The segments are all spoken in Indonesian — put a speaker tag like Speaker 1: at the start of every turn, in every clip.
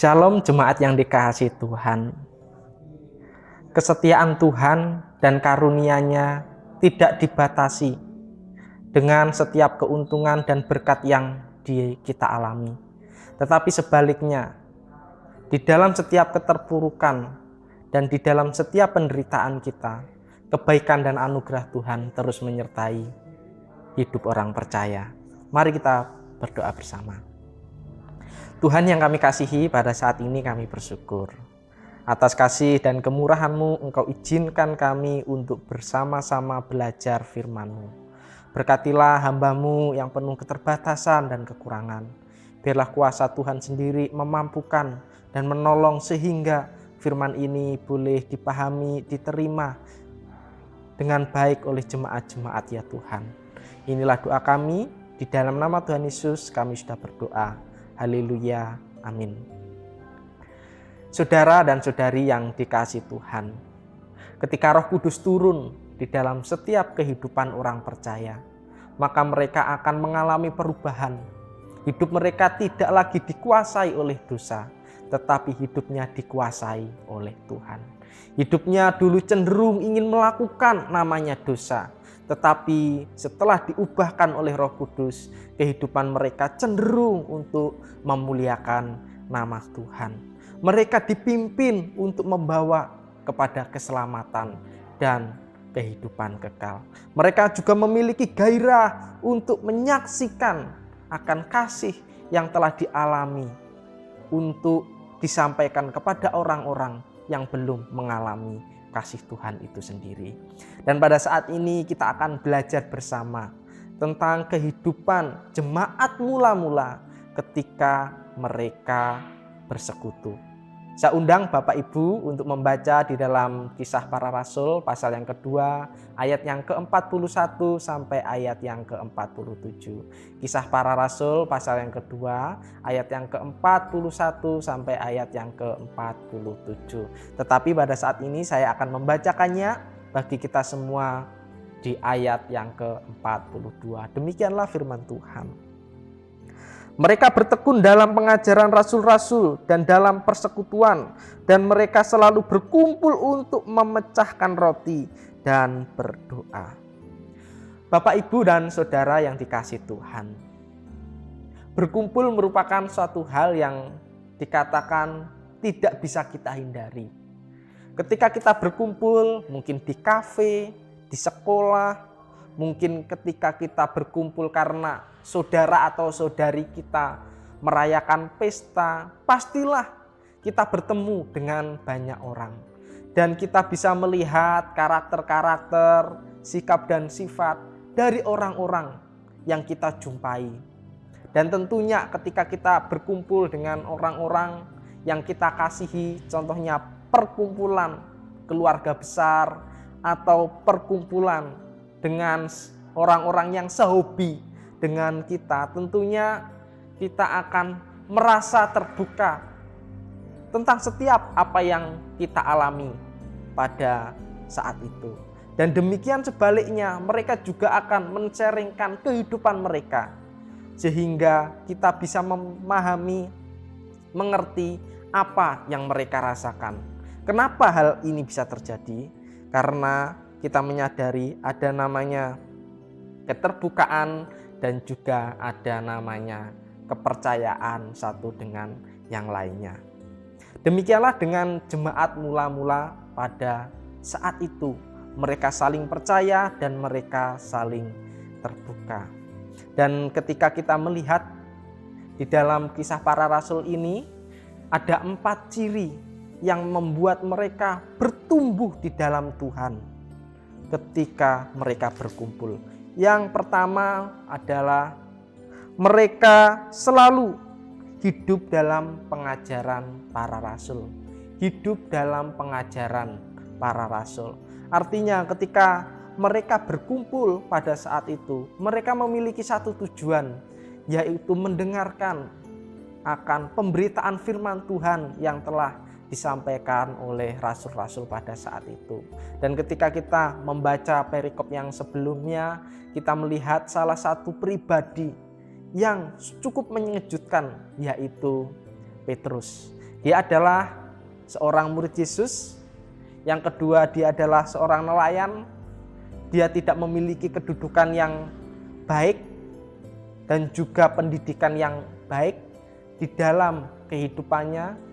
Speaker 1: Shalom jemaat yang dikasihi Tuhan. Kesetiaan Tuhan dan karunia-Nya tidak dibatasi dengan setiap keuntungan dan berkat yang kita alami. Tetapi sebaliknya, di dalam setiap keterpurukan dan di dalam setiap penderitaan kita, kebaikan dan anugerah Tuhan terus menyertai hidup orang percaya. Mari kita berdoa bersama. Tuhan yang kami kasihi, pada saat ini kami bersyukur atas kasih dan kemurahan-Mu. Engkau izinkan kami untuk bersama-sama belajar firman-Mu. Berkatilah hamba-Mu yang penuh keterbatasan dan kekurangan. Biarlah kuasa Tuhan sendiri memampukan dan menolong sehingga firman ini boleh dipahami, diterima dengan baik oleh jemaat-jemaat ya Tuhan. Inilah doa kami, di dalam nama Tuhan Yesus kami sudah berdoa. Haleluya, amin. Saudara dan saudari yang dikasihi Tuhan, ketika Roh Kudus turun di dalam setiap kehidupan orang percaya, maka mereka akan mengalami perubahan. Hidup mereka tidak lagi dikuasai oleh dosa, tetapi hidupnya dikuasai oleh Tuhan. Hidupnya dulu cenderung ingin melakukan namanya dosa, tetapi setelah diubahkan oleh Roh Kudus, kehidupan mereka cenderung untuk memuliakan nama Tuhan. Mereka dipimpin untuk membawa kepada keselamatan dan kehidupan kekal. Mereka juga memiliki gairah untuk menyaksikan akan kasih yang telah dialami untuk disampaikan kepada orang-orang yang belum mengalami kasih Tuhan itu sendiri. Dan pada saat ini kita akan belajar bersama tentang kehidupan jemaat mula-mula ketika mereka bersekutu. Saya undang Bapak Ibu untuk membaca di dalam Kisah Para Rasul pasal yang kedua, ayat yang ke-41 sampai ayat yang ke-47. Kisah Para Rasul pasal yang kedua, ayat yang ke-41 sampai ayat yang ke-47. Tetapi pada saat ini saya akan membacakannya bagi kita semua di ayat yang ke-42. Demikianlah firman Tuhan. Mereka bertekun dalam pengajaran rasul-rasul dan dalam persekutuan, dan mereka selalu berkumpul untuk memecahkan roti dan berdoa. Bapak, Ibu, dan saudara yang dikasihi Tuhan, berkumpul merupakan suatu hal yang dikatakan tidak bisa kita hindari. Ketika kita berkumpul, mungkin di kafe, di sekolah, mungkin ketika kita berkumpul karena saudara atau saudari kita merayakan pesta, pastilah kita bertemu dengan banyak orang. Dan kita bisa melihat karakter-karakter, sikap dan sifat dari orang-orang yang kita jumpai. Dan tentunya ketika kita berkumpul dengan orang-orang yang kita kasihi, contohnya perkumpulan keluarga besar atau perkumpulan dengan orang-orang yang sehobi dengan kita, tentunya kita akan merasa terbuka tentang setiap apa yang kita alami pada saat itu. Dan demikian sebaliknya, mereka juga akan men-sharingkan kehidupan mereka sehingga kita bisa memahami, mengerti apa yang mereka rasakan. Kenapa hal ini bisa terjadi? Karena kita menyadari ada namanya keterbukaan dan juga ada namanya kepercayaan satu dengan yang lainnya. Demikianlah dengan jemaat mula-mula pada saat itu. Mereka saling percaya dan mereka saling terbuka. Dan ketika kita melihat di dalam Kisah Para Rasul ini, ada 4 ciri yang membuat mereka bertumbuh di dalam Tuhan ketika mereka berkumpul. Yang pertama adalah mereka selalu hidup dalam pengajaran para rasul. Hidup dalam pengajaran para rasul. Artinya ketika mereka berkumpul pada saat itu, mereka memiliki satu tujuan, yaitu mendengarkan akan pemberitaan firman Tuhan yang telah disampaikan oleh rasul-rasul pada saat itu. Dan ketika kita membaca perikop yang sebelumnya, kita melihat salah satu pribadi yang cukup mengejutkan, yaitu Petrus. Dia adalah seorang murid Yesus. Yang kedua, dia adalah seorang nelayan. Dia tidak memiliki kedudukan yang baik dan juga pendidikan yang baik di dalam kehidupannya.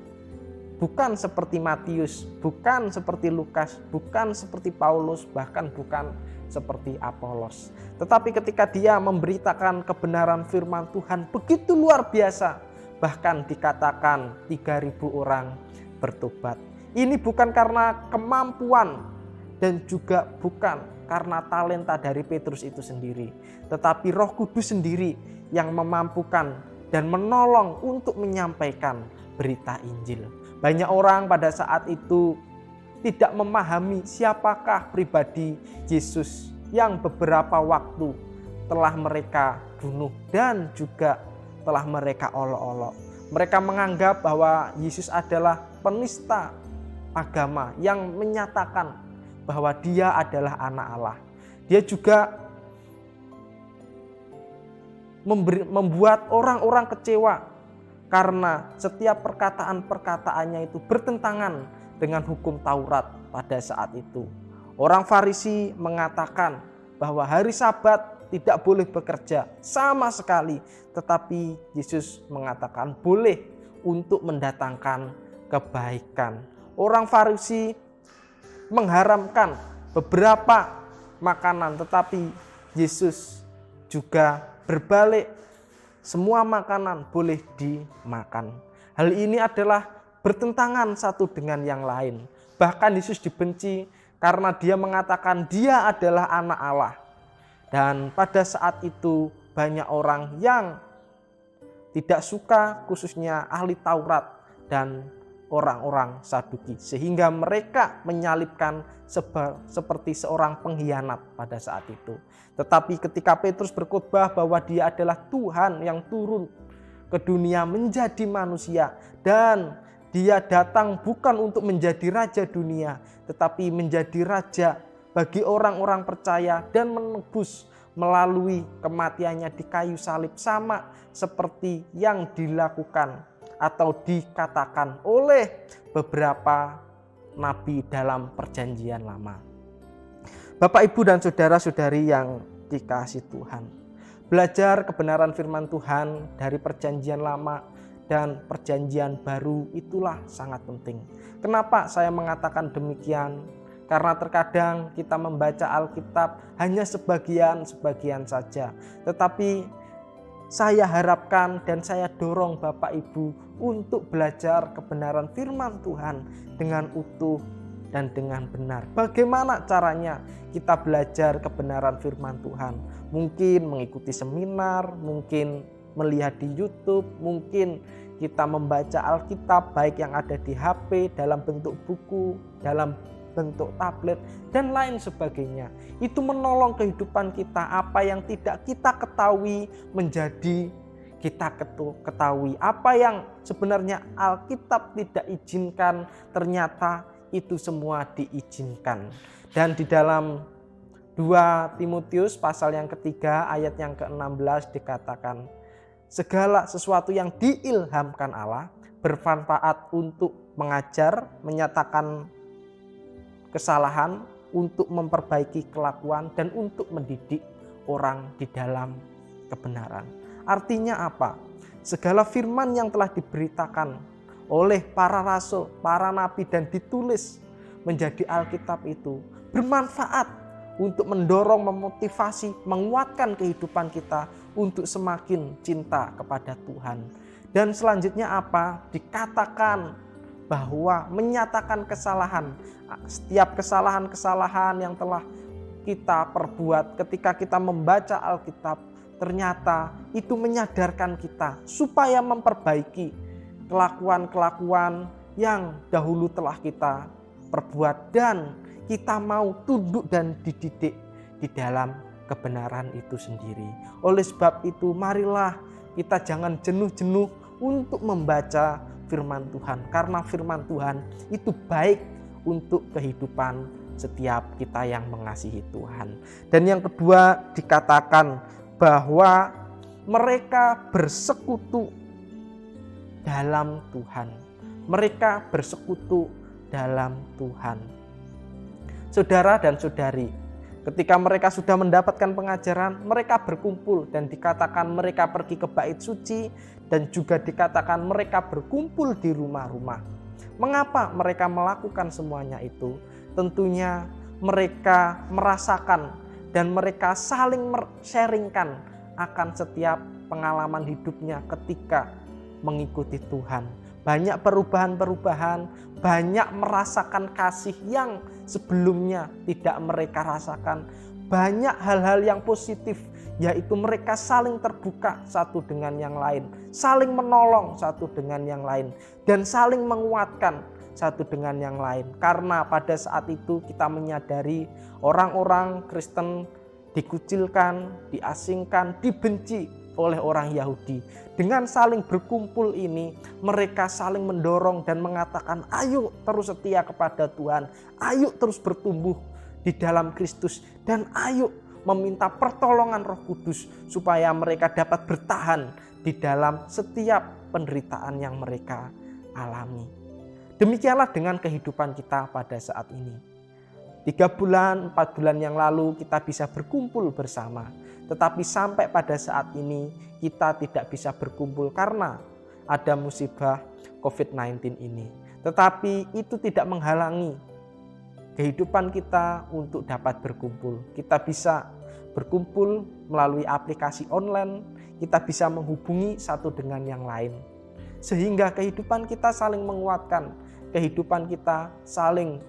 Speaker 1: Bukan seperti Matius, bukan seperti Lukas, bukan seperti Paulus, bahkan bukan seperti Apolos. Tetapi ketika dia memberitakan kebenaran firman Tuhan begitu luar biasa, bahkan dikatakan 3.000 orang bertobat. Ini bukan karena kemampuan dan juga bukan karena talenta dari Petrus itu sendiri, tetapi Roh Kudus sendiri yang memampukan dan menolong untuk menyampaikan berita Injil. Banyak orang pada saat itu tidak memahami siapakah pribadi Yesus yang beberapa waktu telah mereka bunuh dan juga telah mereka olok-olok. Mereka menganggap bahwa Yesus adalah penista agama yang menyatakan bahwa dia adalah anak Allah. Dia juga membuat orang-orang kecewa karena setiap perkataan-perkataannya itu bertentangan dengan hukum Taurat pada saat itu. Orang Farisi mengatakan bahwa hari Sabat tidak boleh bekerja sama sekali, tetapi Yesus mengatakan boleh untuk mendatangkan kebaikan. Orang Farisi mengharamkan beberapa makanan, tetapi Yesus juga berbalik, semua makanan boleh dimakan. Hal ini adalah bertentangan satu dengan yang lain. Bahkan Yesus dibenci karena dia mengatakan dia adalah anak Allah. Dan pada saat itu banyak orang yang tidak suka, khususnya ahli Taurat dan orang-orang Saduki, sehingga mereka menyalibkan seperti seorang pengkhianat pada saat itu. Tetapi ketika Petrus berkhotbah bahwa dia adalah Tuhan yang turun ke dunia menjadi manusia, dan dia datang bukan untuk menjadi raja dunia, tetapi menjadi raja bagi orang-orang percaya dan menebus melalui kematiannya di kayu salib, sama seperti yang dilakukan atau dikatakan oleh beberapa nabi dalam perjanjian lama. Bapak, Ibu, dan saudara-saudari yang dikasihi Tuhan, belajar kebenaran firman Tuhan dari perjanjian lama dan perjanjian baru itulah sangat penting. Kenapa saya mengatakan demikian? Karena terkadang kita membaca Alkitab hanya sebagian saja. Tetapi saya harapkan dan saya dorong Bapak Ibu untuk belajar kebenaran firman Tuhan dengan utuh dan dengan benar. Bagaimana caranya kita belajar kebenaran firman Tuhan? Mungkin mengikuti seminar, mungkin melihat di YouTube, mungkin kita membaca Alkitab baik yang ada di HP, dalam bentuk buku, dalam bentuk tablet, dan lain sebagainya. Itu menolong kehidupan kita. Apa yang tidak kita ketahui menjadi kita ketahui. Apa yang sebenarnya Alkitab tidak izinkan, ternyata itu semua diizinkan. Dan di dalam 2 Timotius pasal yang ketiga ayat yang ke-16 dikatakan, segala sesuatu yang diilhamkan Allah bermanfaat untuk mengajar, menyatakan kesalahan, untuk memperbaiki kelakuan, dan untuk mendidik orang di dalam kebenaran. Artinya apa? Segala firman yang telah diberitakan oleh para rasul, para nabi, dan ditulis menjadi Alkitab itu bermanfaat untuk mendorong, memotivasi, menguatkan kehidupan kita untuk semakin cinta kepada Tuhan. Dan selanjutnya apa? Dikatakan bahwa menyatakan kesalahan, setiap kesalahan-kesalahan yang telah kita perbuat ketika kita membaca Alkitab, ternyata itu menyadarkan kita supaya memperbaiki kelakuan-kelakuan yang dahulu telah kita perbuat, dan kita mau tunduk dan dididik di dalam kebenaran itu sendiri. Oleh sebab itu, marilah kita jangan jenuh-jenuh untuk membaca firman Tuhan, karena firman Tuhan itu baik untuk kehidupan setiap kita yang mengasihi Tuhan. Dan yang kedua dikatakan bahwa mereka bersekutu dalam Tuhan. Mereka bersekutu dalam Tuhan. Saudara dan saudari, ketika mereka sudah mendapatkan pengajaran, mereka berkumpul dan dikatakan mereka pergi ke bait suci dan juga dikatakan mereka berkumpul di rumah-rumah. Mengapa mereka melakukan semuanya itu? Tentunya mereka merasakan dan mereka saling sharingkan akan setiap pengalaman hidupnya ketika mengikuti Tuhan. Banyak perubahan-perubahan, banyak merasakan kasih yang sebelumnya tidak mereka rasakan. Banyak hal-hal yang positif, yaitu mereka saling terbuka satu dengan yang lain, saling menolong satu dengan yang lain, dan saling menguatkan satu dengan yang lain. Karena pada saat itu kita menyadari orang-orang Kristen dikucilkan, diasingkan, dibenci oleh orang Yahudi. Dengan saling berkumpul ini, mereka saling mendorong dan mengatakan, ayo terus setia kepada Tuhan, ayo terus bertumbuh di dalam Kristus, dan ayo meminta pertolongan Roh Kudus supaya mereka dapat bertahan di dalam setiap penderitaan yang mereka alami. Demikianlah dengan kehidupan kita pada saat ini. 3 bulan, 4 bulan yang lalu kita bisa berkumpul bersama. Tetapi sampai pada saat ini kita tidak bisa berkumpul karena ada musibah COVID-19 ini. Tetapi itu tidak menghalangi kehidupan kita untuk dapat berkumpul. Kita bisa berkumpul melalui aplikasi online, kita bisa menghubungi satu dengan yang lain. Sehingga kehidupan kita saling menguatkan, kehidupan kita saling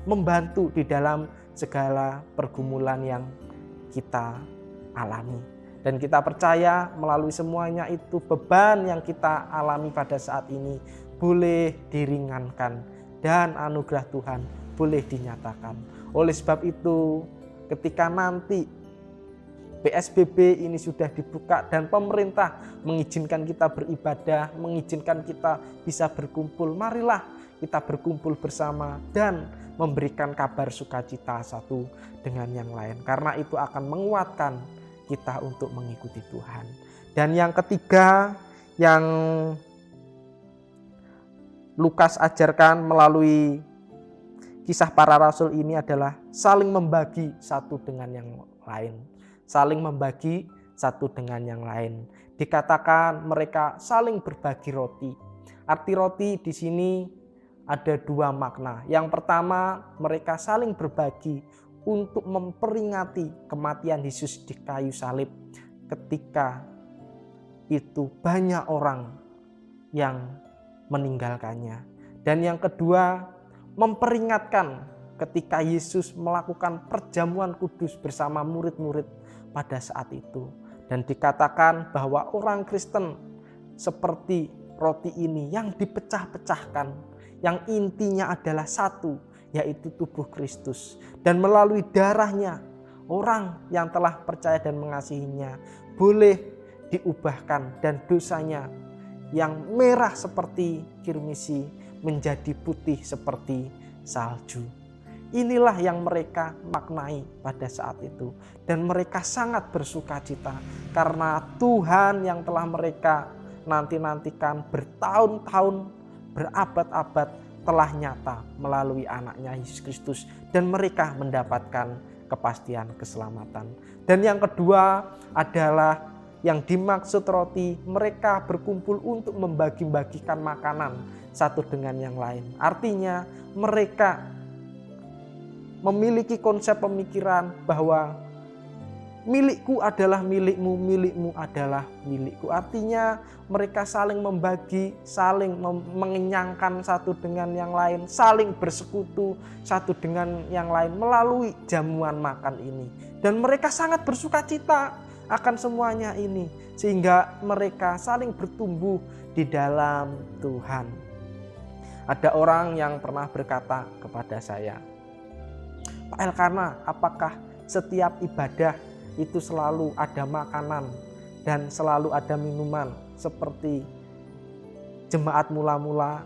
Speaker 1: membantu di dalam segala pergumulan yang kita alami. Dan kita percaya melalui semuanya itu beban yang kita alami pada saat ini boleh diringankan dan anugerah Tuhan boleh dinyatakan. Oleh sebab itu ketika nanti PSBB ini sudah dibuka dan pemerintah mengizinkan kita beribadah, mengizinkan kita bisa berkumpul, marilah kita berkumpul bersama dan memberikan kabar sukacita satu dengan yang lain. Karena itu akan menguatkan kita untuk mengikuti Tuhan. Dan yang ketiga yang Lukas ajarkan melalui kisah para rasul ini adalah saling membagi satu dengan yang lain. Saling membagi satu dengan yang lain. Dikatakan mereka saling berbagi roti. Arti roti di sini ada 2 makna. Yang pertama, mereka saling berbagi untuk memperingati kematian Yesus di kayu salib. Ketika itu banyak orang yang meninggalkannya. Dan yang kedua, memperingatkan ketika Yesus melakukan perjamuan kudus bersama murid-murid pada saat itu. Dan dikatakan bahwa orang Kristen seperti roti ini yang dipecah-pecahkan, yang intinya adalah satu, yaitu tubuh Kristus. Dan melalui darahnya, orang yang telah percaya dan mengasihinya boleh diubahkan dan dosanya yang merah seperti kirmisi menjadi putih seperti salju. Inilah yang mereka maknai pada saat itu. Dan mereka sangat bersukacita karena Tuhan yang telah mereka nanti-nantikan bertahun-tahun, berabad-abad telah nyata melalui anaknya Yesus Kristus. Dan mereka mendapatkan kepastian keselamatan. Dan yang kedua adalah yang dimaksud roti, mereka berkumpul untuk membagi-bagikan makanan satu dengan yang lain. Artinya mereka memiliki konsep pemikiran bahwa milikku adalah milikmu, milikmu adalah milikku. Artinya mereka saling membagi, saling mengenyangkan satu dengan yang lain, saling bersekutu satu dengan yang lain melalui jamuan makan ini. Dan mereka sangat bersukacita akan semuanya ini, sehingga mereka saling bertumbuh di dalam Tuhan. Ada orang yang pernah berkata kepada saya, Pak Elkana, apakah setiap ibadah itu selalu ada makanan dan selalu ada minuman seperti jemaat mula-mula?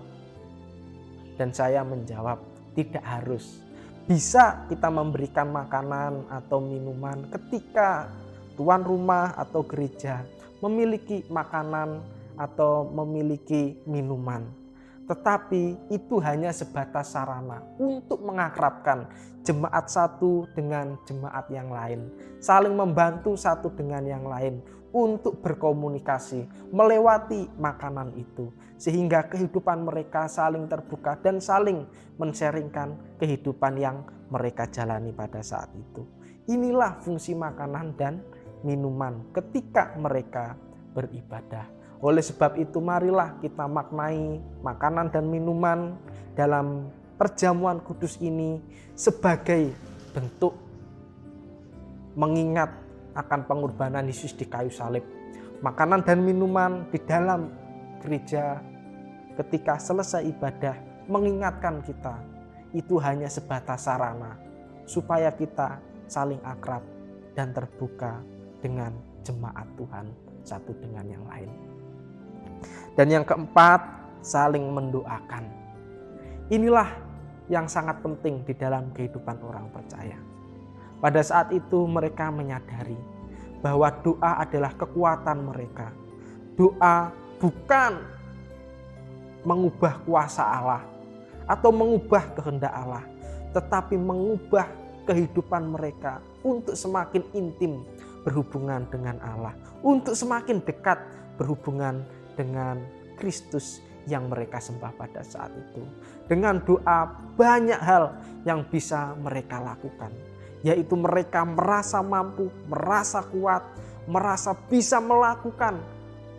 Speaker 1: Dan saya menjawab, tidak harus. Bisa kita memberikan makanan atau minuman ketika tuan rumah atau gereja memiliki makanan atau memiliki minuman. Tetapi itu hanya sebatas sarana untuk mengakrabkan jemaat satu dengan jemaat yang lain. Saling membantu satu dengan yang lain untuk berkomunikasi melewati makanan itu. Sehingga kehidupan mereka saling terbuka dan saling men-sharingkan kehidupan yang mereka jalani pada saat itu. Inilah fungsi makanan dan minuman ketika mereka beribadah. Oleh sebab itu marilah kita maknai makanan dan minuman dalam perjamuan kudus ini sebagai bentuk mengingat akan pengorbanan Yesus di kayu salib. Makanan dan minuman di dalam gereja ketika selesai ibadah mengingatkan kita itu hanya sebatas sarana supaya kita saling akrab dan terbuka dengan jemaat Tuhan satu dengan yang lain. Dan yang keempat, saling mendoakan. Inilah yang sangat penting di dalam kehidupan orang percaya. Pada saat itu mereka menyadari bahwa doa adalah kekuatan mereka. Doa bukan mengubah kuasa Allah atau mengubah kehendak Allah, tetapi mengubah kehidupan mereka untuk semakin intim berhubungan dengan Allah, untuk semakin dekat berhubungan dengan Kristus yang mereka sembah pada saat itu. Dengan doa banyak hal yang bisa mereka lakukan, yaitu mereka merasa mampu, merasa kuat, merasa bisa melakukan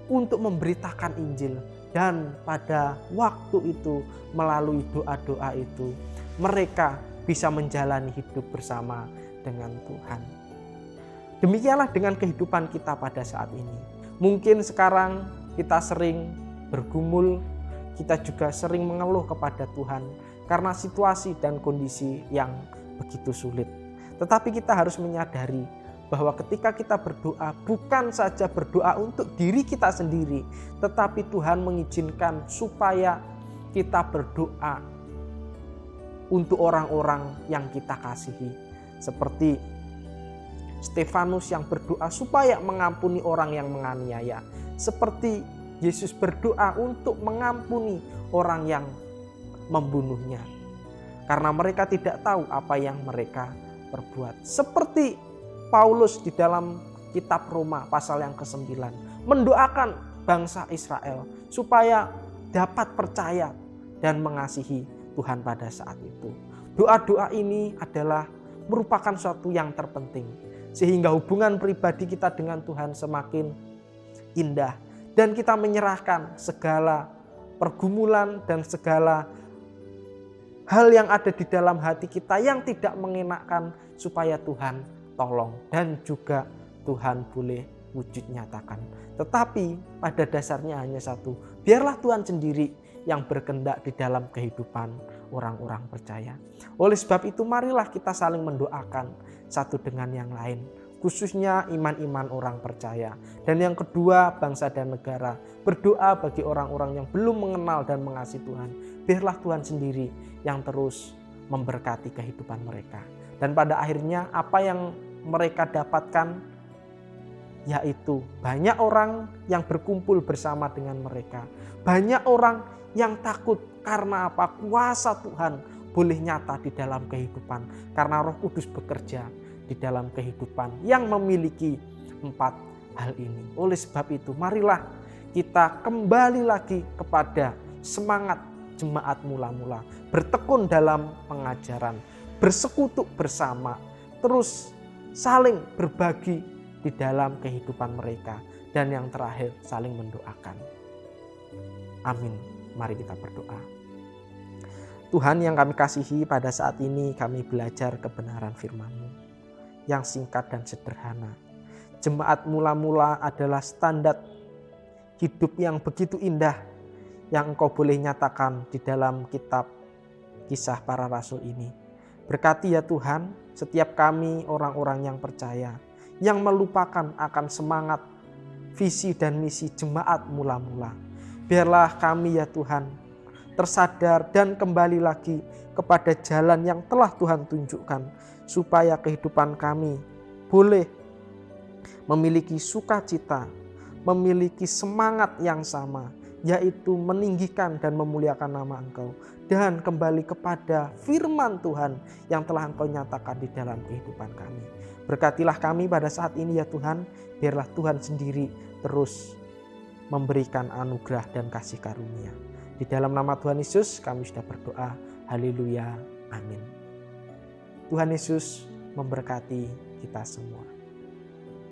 Speaker 1: untuk memberitakan Injil. Dan pada waktu itu melalui doa-doa itu mereka bisa menjalani hidup bersama dengan Tuhan. Demikianlah dengan kehidupan kita pada saat ini. Mungkin sekarang kita sering bergumul, kita juga sering mengeluh kepada Tuhan karena situasi dan kondisi yang begitu sulit. Tetapi kita harus menyadari bahwa ketika kita berdoa bukan saja berdoa untuk diri kita sendiri, tetapi Tuhan mengizinkan supaya kita berdoa untuk orang-orang yang kita kasihi. Seperti Stefanus yang berdoa supaya mengampuni orang yang menganiaya. Seperti Yesus berdoa untuk mengampuni orang yang membunuhnya. Karena mereka tidak tahu apa yang mereka perbuat. Seperti Paulus di dalam kitab Roma pasal yang ke-9 mendoakan bangsa Israel supaya dapat percaya dan mengasihi Tuhan pada saat itu. Doa-doa ini adalah merupakan suatu yang terpenting sehingga hubungan pribadi kita dengan Tuhan semakin indah dan kita menyerahkan segala pergumulan dan segala hal yang ada di dalam hati kita yang tidak mengenakkan supaya Tuhan tolong dan juga Tuhan boleh wujud nyatakan. Tetapi pada dasarnya hanya satu, biarlah Tuhan sendiri yang berkehendak di dalam kehidupan orang-orang percaya. Oleh sebab itu marilah kita saling mendoakan satu dengan yang lain, khususnya iman-iman orang percaya. Dan yang kedua, bangsa dan negara. Berdoa bagi orang-orang yang belum mengenal dan mengasihi Tuhan. Biarlah Tuhan sendiri yang terus memberkati kehidupan mereka. Dan pada akhirnya apa yang mereka dapatkan yaitu banyak orang yang berkumpul bersama dengan mereka. Banyak orang yang takut karena apa? Kuasa Tuhan boleh nyata di dalam kehidupan. Karena Roh Kudus bekerja di dalam kehidupan yang memiliki 4 hal ini. Oleh sebab itu marilah kita kembali lagi kepada semangat jemaat mula-mula. Bertekun dalam pengajaran, bersekutu bersama, terus saling berbagi di dalam kehidupan mereka. Dan yang terakhir saling mendoakan. Amin. Mari kita berdoa. Tuhan yang kami kasihi, pada saat ini kami belajar kebenaran firman-Mu yang singkat dan sederhana. Jemaat mula-mula adalah standar hidup yang begitu indah yang Engkau boleh nyatakan di dalam kitab Kisah Para Rasul ini. Berkati ya Tuhan setiap kami orang-orang yang percaya, yang melupakan akan semangat, visi dan misi jemaat mula-mula. Biarlah kami ya Tuhan tersadar dan kembali lagi kepada jalan yang telah Tuhan tunjukkan, supaya kehidupan kami boleh memiliki sukacita, memiliki semangat yang sama, yaitu meninggikan dan memuliakan nama Engkau, dan kembali kepada firman Tuhan yang telah Engkau nyatakan di dalam kehidupan kami. Berkatilah kami pada saat ini ya Tuhan, biarlah Tuhan sendiri terus memberikan anugerah dan kasih karunia. Di dalam nama Tuhan Yesus kami sudah berdoa, haleluya, amin. Tuhan Yesus memberkati kita semua.